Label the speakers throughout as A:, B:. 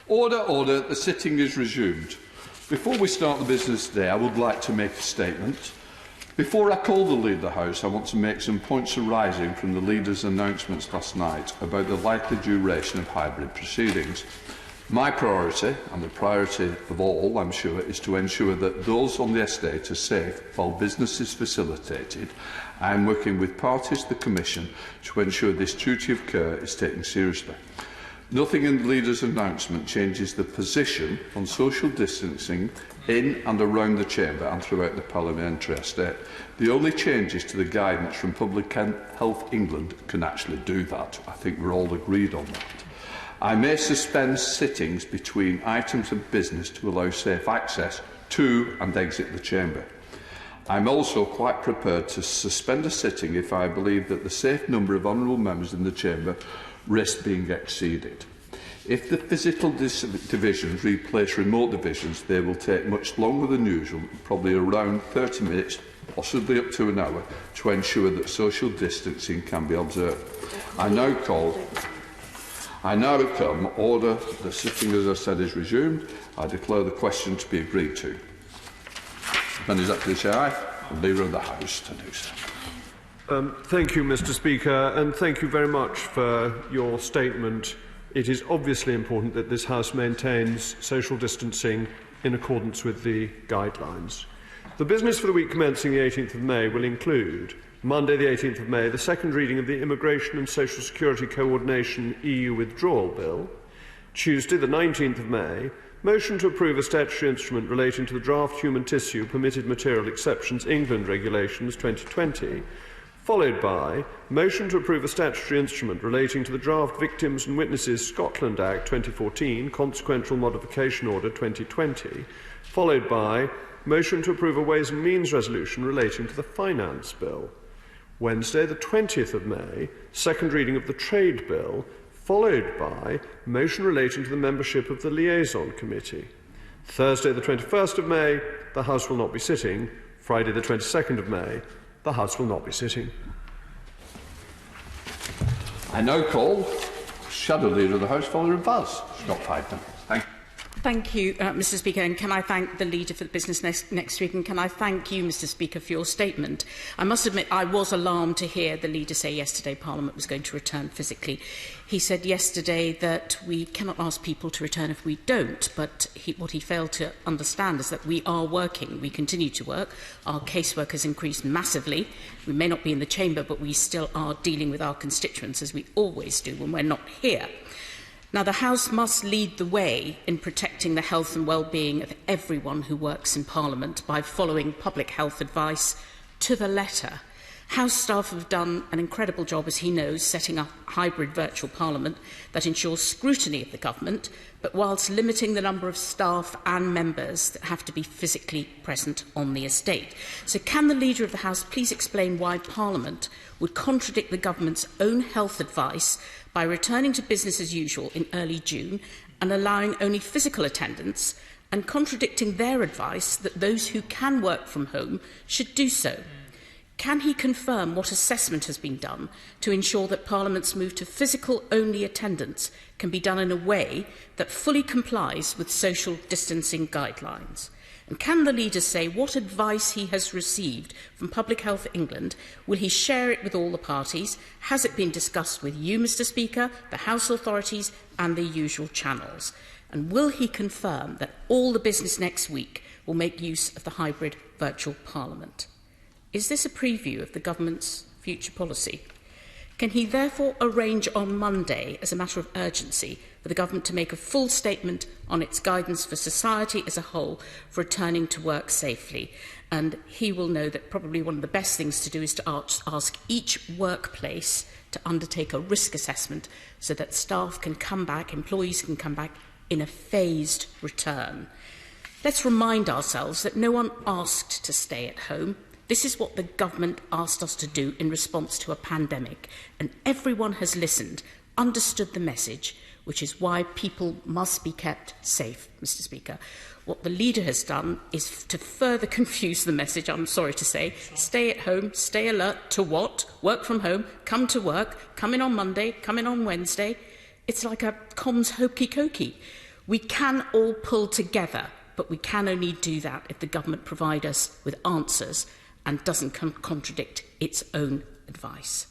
A: Order, order. The sitting is resumed. Before we start the business today, I would like to make a statement. Before I call the Leader of the House, I want to make some points arising from the Leader's announcements last night about the likely duration of hybrid proceedings. My priority, and the priority of all, I'm sure, is to ensure that those on the estate are safe while business is facilitated. I am working with parties to the Commission to ensure this duty of care is taken seriously. Nothing in the Leader's announcement changes the position on social distancing in and around the Chamber and throughout the Parliamentary estate. The only changes to the guidance from Public Health England can actually do that. I think we're all agreed on that. I may suspend sittings between items of business to allow safe access to and exit the Chamber. I am also quite prepared to suspend a sitting if I believe that the safe number of honourable members in the Chamber risks being exceeded. If the physical divisions replace remote divisions, they will take much longer than usual, probably around 30 minutes, possibly up to an hour, to ensure that social distancing can be observed. I now come order. The sitting, as I said, is resumed. I declare the question to be agreed to. Members up to say aye. The Leader of the House to do so.
B: Thank you, Mr. Speaker, and thank you very much for your statement. It is obviously important that this House maintains social distancing in accordance with the guidelines. The business for the week commencing the 18th of May will include Monday the 18th of May, the second reading of the Immigration and Social Security Coordination EU Withdrawal Bill. Tuesday the 19th of May, motion to approve a statutory instrument relating to the draft Human Tissue Permitted Material Exceptions England Regulations 2020, followed by motion to approve a statutory instrument relating to the draft Victims and Witnesses Scotland Act 2014 Consequential Modification Order 2020, followed by motion to approve a Ways and Means resolution relating to the Finance Bill. Wednesday, the 20th of May, second reading of the Trade Bill, followed by motion relating to the membership of the Liaison Committee. Thursday, the 21st of May, the House will not be sitting. Friday, the 22nd of May, the House will not be sitting.
A: I now call Shadow Leader of the House, Father Vaz. She's got 5 minutes. Thank you.
C: Thank you, Mr. Speaker, and can I thank the Leader for the business next week, and can I thank you, Mr. Speaker, for your statement. I must admit I was alarmed to hear the Leader say yesterday Parliament was going to return physically. He said yesterday that we cannot ask people to return if we don't, but what he failed to understand is that we are working. We continue to work. Our casework has increased massively. We may not be in the Chamber, but we still are dealing with our constituents, as we always do when we're not here. Now, the House must lead the way in protecting the health and well-being of everyone who works in Parliament by following public health advice to the letter. House staff have done an incredible job, as he knows, setting up a hybrid virtual Parliament that ensures scrutiny of the government, but whilst limiting the number of staff and members that have to be physically present on the estate. So can the Leader of the House please explain why Parliament would contradict the government's own health advice by returning to business as usual in early June and allowing only physical attendance, and contradicting their advice that those who can work from home should do so? Can he confirm what assessment has been done to ensure that Parliament's move to physical-only attendance can be done in a way that fully complies with social distancing guidelines? And can the Leader say what advice he has received from Public Health England? Will he share it with all the parties? Has it been discussed with you, Mr. Speaker, the House authorities and the usual channels? And will he confirm that all the business next week will make use of the hybrid virtual Parliament? Is this a preview of the government's future policy? Can he therefore arrange on Monday, as a matter of urgency, for the government to make a full statement on its guidance for society as a whole for returning to work safely? And he will know that probably one of the best things to do is to ask each workplace to undertake a risk assessment so that staff can come back, employees can come back in a phased return. Let's remind ourselves that no one asked to stay at home. This is what the government asked us to do in response to a pandemic, and everyone has listened, understood the message, which is why people must be kept safe, Mr. Speaker. What the Leader has done is to further confuse the message, I'm sorry to say. Stay at home, stay alert to what? Work from home, come to work, come in on Monday, come in on Wednesday. It's like a comms hokey-cokey. We can all pull together, but we can only do that if the government provides us with answers and doesn't contradict its own advice.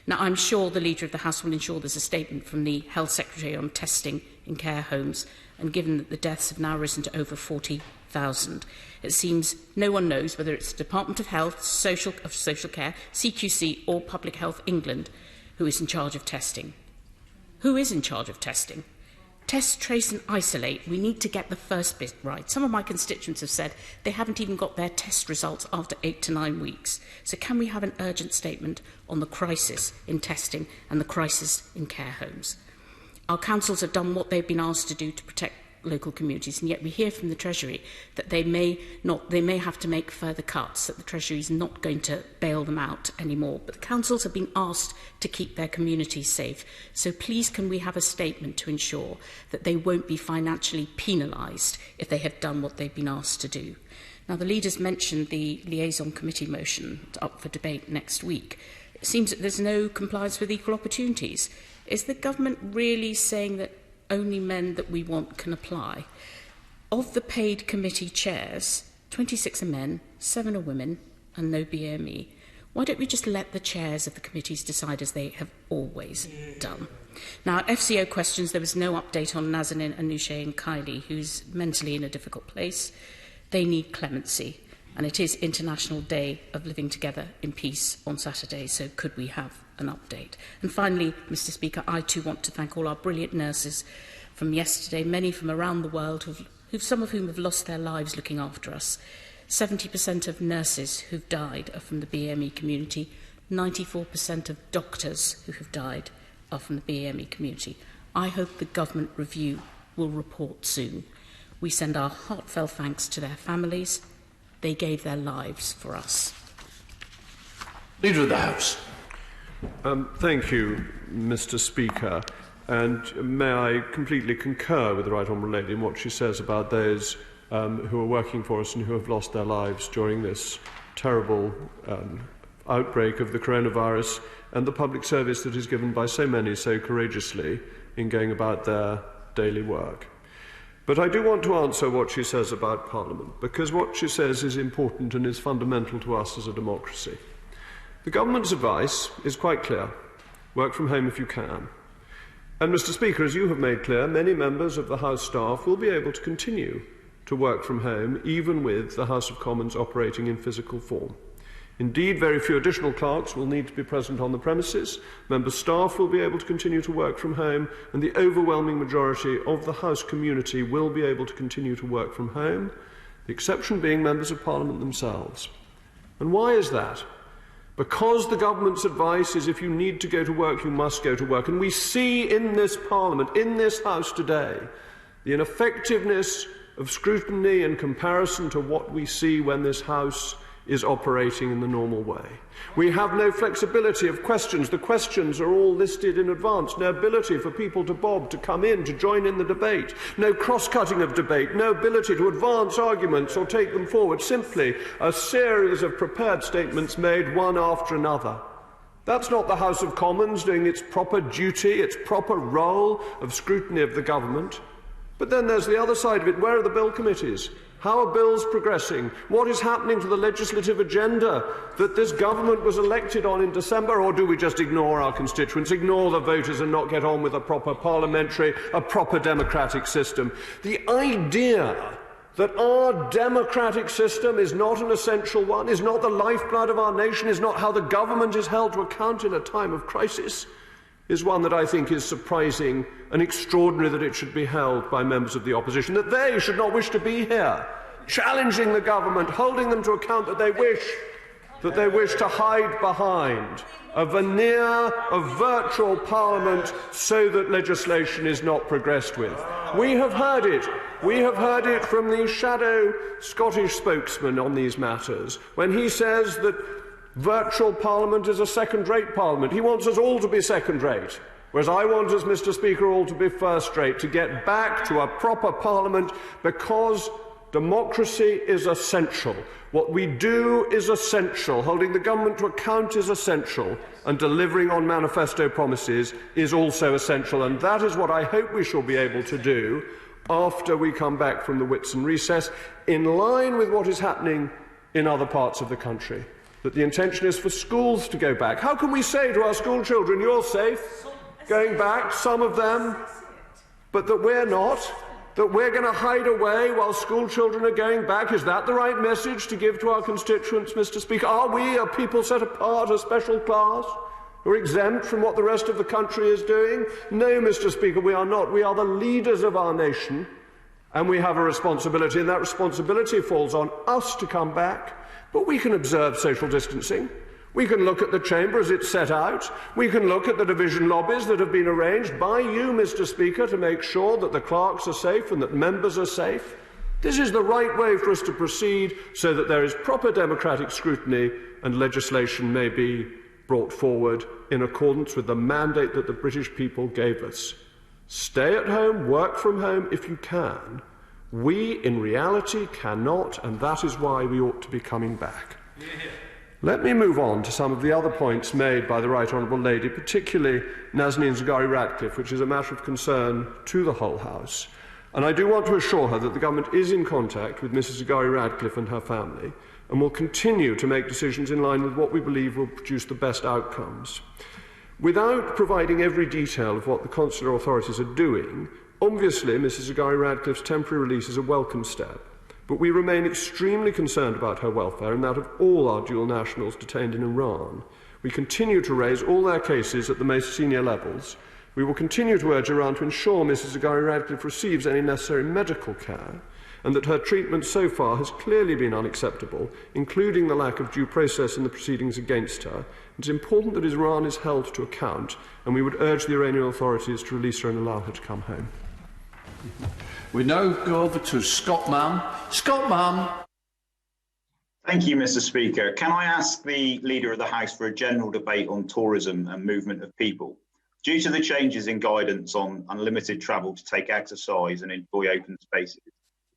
C: Now, I'm sure the Leader of the House will ensure there's a statement from the Health Secretary on testing in care homes, and given that the deaths have now risen to over 40,000, it seems no one knows whether it's the Department of Health, Social Care, CQC or Public Health England who is in charge of testing. Who is in charge of testing? Test, trace and isolate. We need to get the first bit right. Some of my constituents have said they haven't even got their test results after 8 to 9 weeks. So can we have an urgent statement on the crisis in testing and the crisis in care homes? Our councils have done what they've been asked to do to protect local communities, and yet we hear from the Treasury that they may have to make further cuts, that the Treasury is not going to bail them out anymore. But the councils have been asked to keep their communities safe. So please can we have a statement to ensure that they won't be financially penalised if they have done what they've been asked to do. Now, the leaders mentioned the liaison committee motion up for debate next week. It seems that there's no compliance with equal opportunities. Is the government really saying that only men that we want can apply? Of the paid committee chairs, 26 are men, 7 are women, and no BME. Why don't we just let the chairs of the committees decide as they have always done? Now, at FCO questions, there was no update on Nazanin, Anousheh and Kylie, who's mentally in a difficult place. They need clemency, and it is International Day of Living Together in Peace on Saturday, so could we have an update? And finally, Mr. Speaker, I too want to thank all our brilliant nurses from yesterday, many from around the world, some of whom have lost their lives looking after us. 70% of nurses who've died are from the BME community. 94% of doctors who have died are from the BME community. I hope the government review will report soon. We send our heartfelt thanks to their families. They gave their lives for us.
A: Leader of the House.
B: Thank you, Mr. Speaker. And may I completely concur with the Right Honourable Lady in what she says about those who are working for us and who have lost their lives during this terrible outbreak of the coronavirus, and the public service that is given by so many so courageously in going about their daily work. But I do want to answer what she says about Parliament, because what she says is important and is fundamental to us as a democracy. The government's advice is quite clear. Work from home if you can. And, Mr. Speaker, as you have made clear, many members of the House staff will be able to continue to work from home, even with the House of Commons operating in physical form. Indeed, very few additional clerks will need to be present on the premises. Member staff will be able to continue to work from home, and the overwhelming majority of the House community will be able to continue to work from home, the exception being members of Parliament themselves. And why is that? Because the government's advice is if you need to go to work, you must go to work. And we see in this Parliament, in this House today, the ineffectiveness of scrutiny in comparison to what we see when this House is operating in the normal way. We have no flexibility of questions. The questions are all listed in advance. No ability for people to bob, to come in, to join in the debate. No cross-cutting of debate. No ability to advance arguments or take them forward. Simply a series of prepared statements made one after another. That's not the House of Commons doing its proper duty, its proper role of scrutiny of the government. But then there's the other side of it. Where are the bill committees? How are bills progressing? What is happening to the legislative agenda that this government was elected on in December? Or do we just ignore our constituents, ignore the voters and not get on with a proper parliamentary, a proper democratic system? The idea that our democratic system is not an essential one, is not the lifeblood of our nation, is not how the government is held to account in a time of crisis, is one that I think is surprising and extraordinary that it should be held by members of the opposition, that they should not wish to be here, challenging the government, holding them to account that they wish to hide behind a veneer of virtual parliament so that legislation is not progressed with. We have heard it. We have heard it from the shadow Scottish spokesman on these matters, when he says that virtual parliament is a second-rate parliament. He wants us all to be second-rate, whereas I want us, Mr. Speaker, all to be first-rate, to get back to a proper parliament, because democracy is essential. What we do is essential. Holding the government to account is essential, and delivering on manifesto promises is also essential. And that is what I hope we shall be able to do after we come back from the Whitsun recess, in line with what is happening in other parts of the country, that the intention is for schools to go back. How can we say to our school children, you're safe going back, some of them, but that we're not, that we're going to hide away while school children are going back? Is that the right message to give to our constituents, Mr. Speaker? Are we a people set apart, a special class, who are exempt from what the rest of the country is doing? No, Mr. Speaker, we are not. We are the leaders of our nation, and we have a responsibility, and that responsibility falls on us to come back. But we can observe social distancing. We can look at the chamber as it's set out. We can look at the division lobbies that have been arranged by you, Mr. Speaker, to make sure that the clerks are safe and that members are safe. This is the right way for us to proceed so that there is proper democratic scrutiny and legislation may be brought forward in accordance with the mandate that the British people gave us. Stay at home, work from home if you can. We, in reality, cannot, and that is why we ought to be coming back. Let me move on to some of the other points made by the Right Honourable Lady, particularly Nazanin Zaghari-Ratcliffe, which is a matter of concern to the whole House. And I do want to assure her that the Government is in contact with Mrs Zaghari-Ratcliffe and her family, and will continue to make decisions in line with what we believe will produce the best outcomes. Without providing every detail of what the consular authorities are doing, obviously Mrs Zaghari-Ratcliffe's temporary release is a welcome step. But we remain extremely concerned about her welfare and that of all our dual nationals detained in Iran. We continue to raise all their cases at the most senior levels. We will continue to urge Iran to ensure Mrs Zaghari-Ratcliffe receives any necessary medical care, and that her treatment so far has clearly been unacceptable, including the lack of due process in the proceedings against her. It's important that Iran is held to account, and we would urge the Iranian authorities to release her and allow her to come home.
A: We now go over to Scott Mann. Scott Mann.
D: Thank you, Mr. Speaker. Can I ask the Leader of the House for a general debate on tourism and movement of people? Due to the changes in guidance on unlimited travel to take exercise and enjoy open spaces,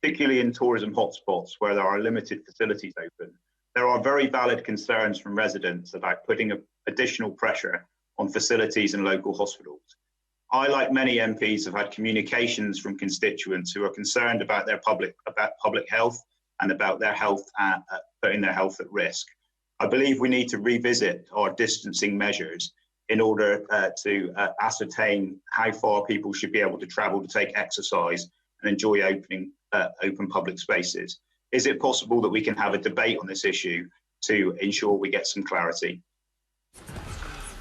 D: particularly in tourism hotspots where there are limited facilities open, there are very valid concerns from residents about putting additional pressure on facilities and local hospitals. I, like many MPs, have had communications from constituents who are concerned about their public health and about their health putting their health at risk. I believe we need to revisit our distancing measures in order to ascertain how far people should be able to travel to take exercise and enjoy open public spaces. Is it possible that we can have a debate on this issue to ensure we get some clarity?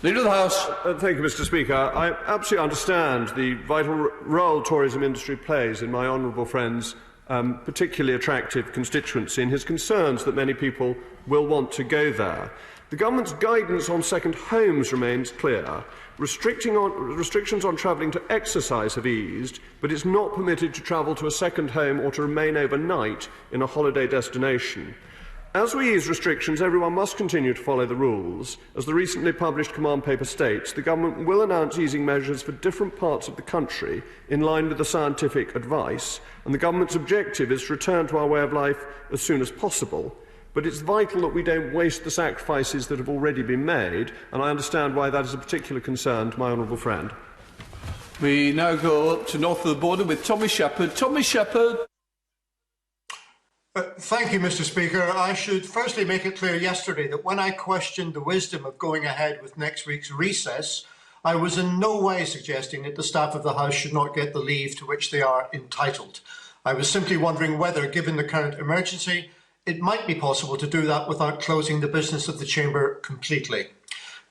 A: Leader of the House.
B: Thank you, Mr. Speaker. I absolutely understand the vital role tourism industry plays in my honourable friend's particularly attractive constituency and his concerns that many people will want to go there. The Government's guidance on second homes remains clear. Restrictions on travelling to exercise have eased, but it's not permitted to travel to a second home or to remain overnight in a holiday destination. As we ease restrictions, everyone must continue to follow the rules. As the recently published command paper states, the Government will announce easing measures for different parts of the country in line with the scientific advice, and the Government's objective is to return to our way of life as soon as possible. But it's vital that we don't waste the sacrifices that have already been made, and I understand why that is a particular concern to my honourable friend.
A: We now go up to north of the border with Tommy Shepherd. Tommy Shepherd.
E: Thank you, Mr. Speaker. I should firstly make it clear yesterday that when I questioned the wisdom of going ahead with next week's recess, I was in no way suggesting that the staff of the House should not get the leave to which they are entitled. I was simply wondering whether, given the current emergency, it might be possible to do that without closing the business of the Chamber completely.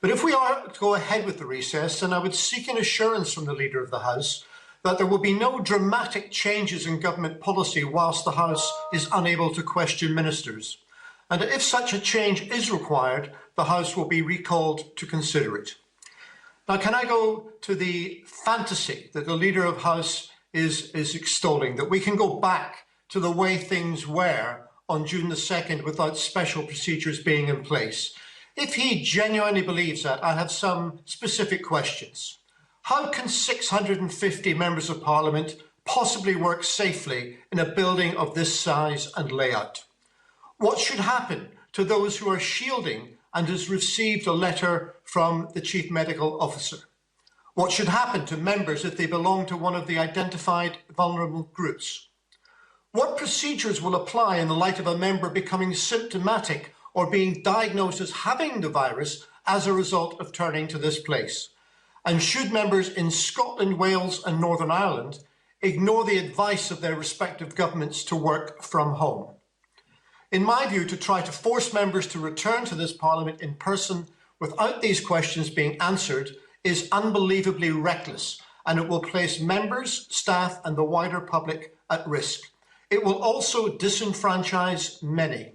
E: But if we are to go ahead with the recess, then I would seek an assurance from the Leader of the House that there will be no dramatic changes in government policy whilst the House is unable to question ministers. And if such a change is required, the House will be recalled to consider it. Now, can I go to the fantasy that the Leader of the House is extolling, that we can go back to the way things were on June the 2nd without special procedures being in place? If he genuinely believes that, I have some specific questions. How can 650 members of Parliament possibly work safely in a building of this size and layout? What should happen to those who are shielding and has received a letter from the Chief Medical Officer? What should happen to members if they belong to one of the identified vulnerable groups? What procedures will apply in the light of a member becoming symptomatic or being diagnosed as having the virus as a result of turning to this place? And should members in Scotland, Wales and Northern Ireland ignore the advice of their respective governments to work from home? In my view, to try to force members to return to this Parliament in person without these questions being answered is unbelievably reckless, and it will place members, staff and the wider public at risk. It will also disenfranchise many.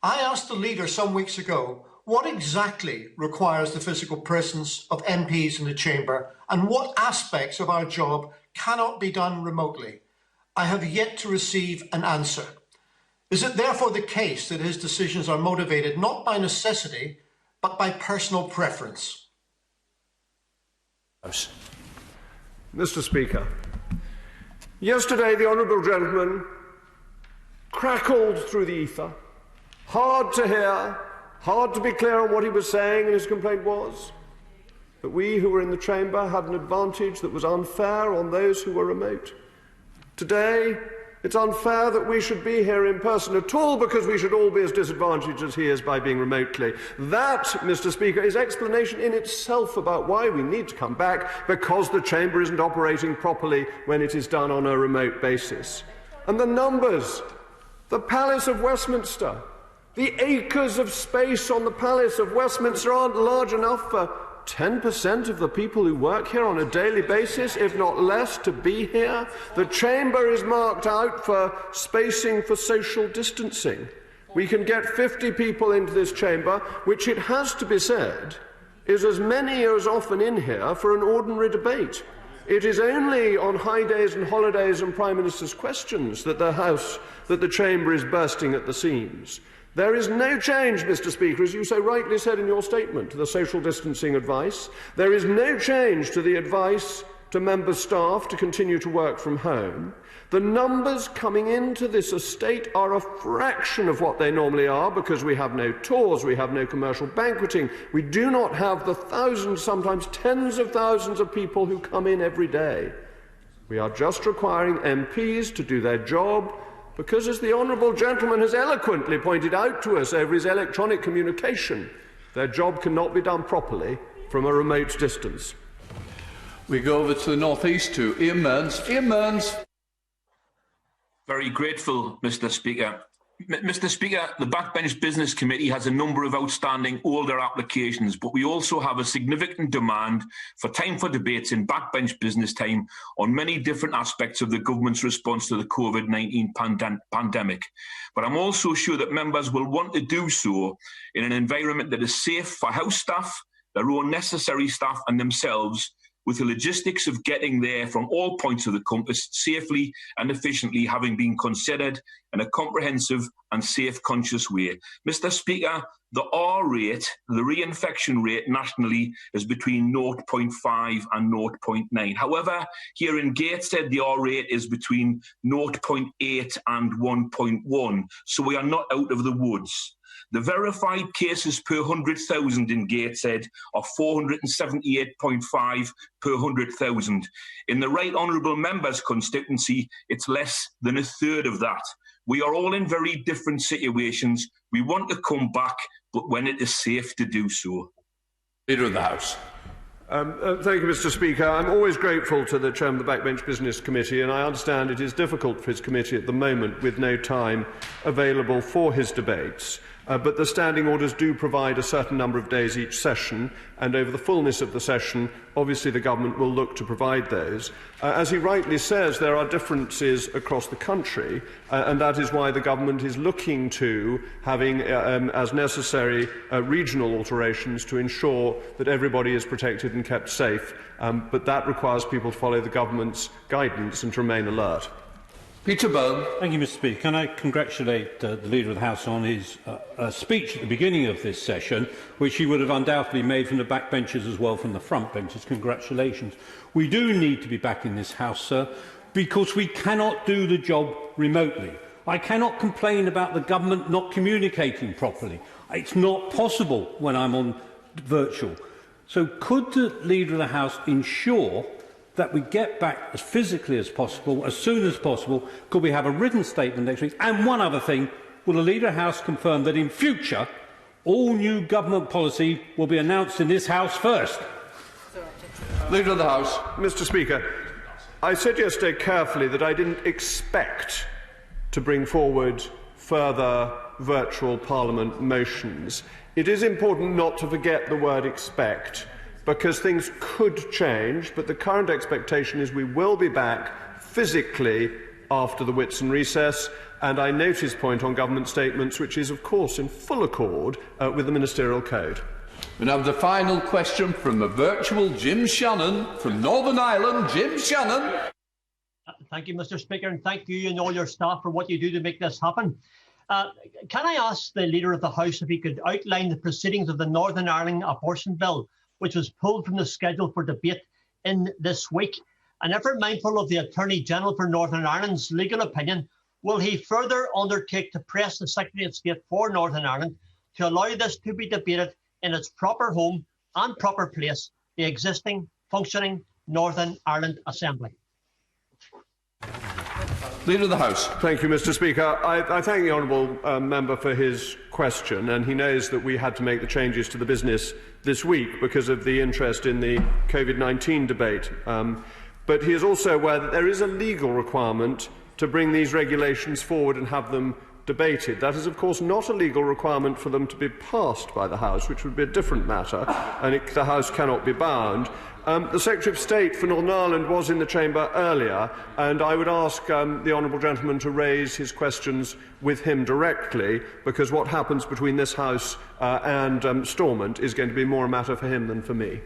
E: I asked the leader some weeks ago what exactly requires the physical presence of MPs in the chamber and what aspects of our job cannot be done remotely. I have yet to receive an answer. Is it therefore the case that his decisions are motivated not by necessity, but by personal preference?
B: Mr. Speaker, yesterday the honourable gentleman crackled through the ether, hard to hear, hard to be clear on what he was saying, and his complaint was that we who were in the chamber had an advantage that was unfair on those who were remote. Today, it's unfair that we should be here in person at all because we should all be as disadvantaged as he is by being remotely. That, Mr. Speaker, is explanation in itself about why we need to come back, because the chamber isn't operating properly when it is done on a remote basis. And the numbers, the Palace of Westminster, the acres of space on the Palace of Westminster aren't large enough for 10% of the people who work here on a daily basis, if not less, to be here. The chamber is marked out for spacing for social distancing. We can get 50 people into this chamber, which, it has to be said, is as many as often in here for an ordinary debate. It is only on high days and holidays and Prime Minister's questions that the chamber is bursting at the seams. There is no change, Mr. Speaker, as you so rightly said in your statement, to the social distancing advice. There is no change to the advice to member staff to continue to work from home. The numbers coming into this estate are a fraction of what they normally are because we have no tours, we have no commercial banqueting. We do not have the thousands, sometimes tens of thousands of people who come in every day. We are just requiring MPs to do their job because, as the honourable gentleman has eloquently pointed out to us over his electronic communication, their job cannot be done properly from a remote distance.
A: We go over to the North East to Ian Mearns. Ian Mearns.
F: Very grateful, Mr. Speaker. Mr. Speaker, the Backbench Business Committee has a number of outstanding older applications, but we also have a significant demand for time for debates in backbench business time on many different aspects of the government's response to the COVID-19 pandemic. But I'm also sure that members will want to do so in an environment that is safe for House staff, their own necessary staff and themselves, with the logistics of getting there from all points of the compass safely and efficiently having been considered in a comprehensive and safe, conscious way. Mr. Speaker, the R rate, the reinfection rate nationally, is between 0.5 and 0.9. However, here in Gateshead, the R rate is between 0.8 and 1.1, so we are not out of the woods. The verified cases per 100,000 in Gateshead are 478.5 per 100,000. In the Right Honourable Member's constituency, it's less than a third of that. We are all in very different situations. We want to come back, but when it is safe to do so.
A: Leader of the House.
B: Thank you, Mr. Speaker. I'm always grateful to the Chairman of the Backbench Business Committee, and I understand it is difficult for his committee at the moment with no time available for his debates. But the standing orders do provide a certain number of days each session, and over the fullness of the session, obviously the government will look to provide those. As he rightly says, there are differences across the country, and that is why the government is looking to having, as necessary, regional alterations to ensure that everybody is protected and kept safe. But that requires people to follow the government's guidance and to remain alert.
A: Peter Byrne.
G: Thank you, Mr. Speaker. Can I congratulate the Leader of the House on his speech at the beginning of this session, which he would have undoubtedly made from the backbenches as well from the front benches. Congratulations. We do need to be back in this House, sir, because we cannot do the job remotely. I cannot complain about the government not communicating properly. It's not possible when I'm on virtual. So could the Leader of the House ensure that we get back as physically as possible, as soon as possible? Could we have a written statement next week? And one other thing, will the Leader of the House confirm that in future all new government policy will be announced in this House first?
A: Leader of the House.
B: Mr. Speaker, I said yesterday carefully that I didn't expect to bring forward further virtual Parliament motions. It is important not to forget the word expect, because things could change, but the current expectation is we will be back physically after the Whitsun recess, and I note his point on government statements, which is, of course, in full accord with the Ministerial Code.
A: We now have the final question from a virtual Jim Shannon from Northern Ireland. Jim Shannon.
H: Thank you, Mr. Speaker, and thank you and all your staff for what you do to make this happen. Can I ask the Leader of the House if he could outline the proceedings of the Northern Ireland abortion bill, which was pulled from the schedule for debate in this week? And ever mindful of the Attorney General for Northern Ireland's legal opinion, will he further undertake to press the Secretary of State for Northern Ireland to allow this to be debated in its proper home and proper place, the existing functioning Northern Ireland Assembly?
A: Leader of the House.
B: Thank you, Mr. Speaker. I thank the honourable member for his question, and he knows that we had to make the changes to the business this week because of the interest in the COVID-19 debate. But he is also aware that there is a legal requirement to bring these regulations forward and have them debated. That is, of course, not a legal requirement for them to be passed by the House, which would be a different matter, and the House cannot be bound. The Secretary of State for Northern Ireland was in the chamber earlier, and I would ask the honourable gentleman to raise his questions with him directly, because what happens between this House and Stormont is going to be more a matter for him than for me.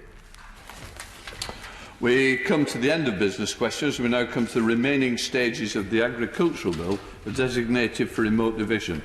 A: We come to the end of business questions. We now come to the remaining stages of the agricultural bill, designated for remote division.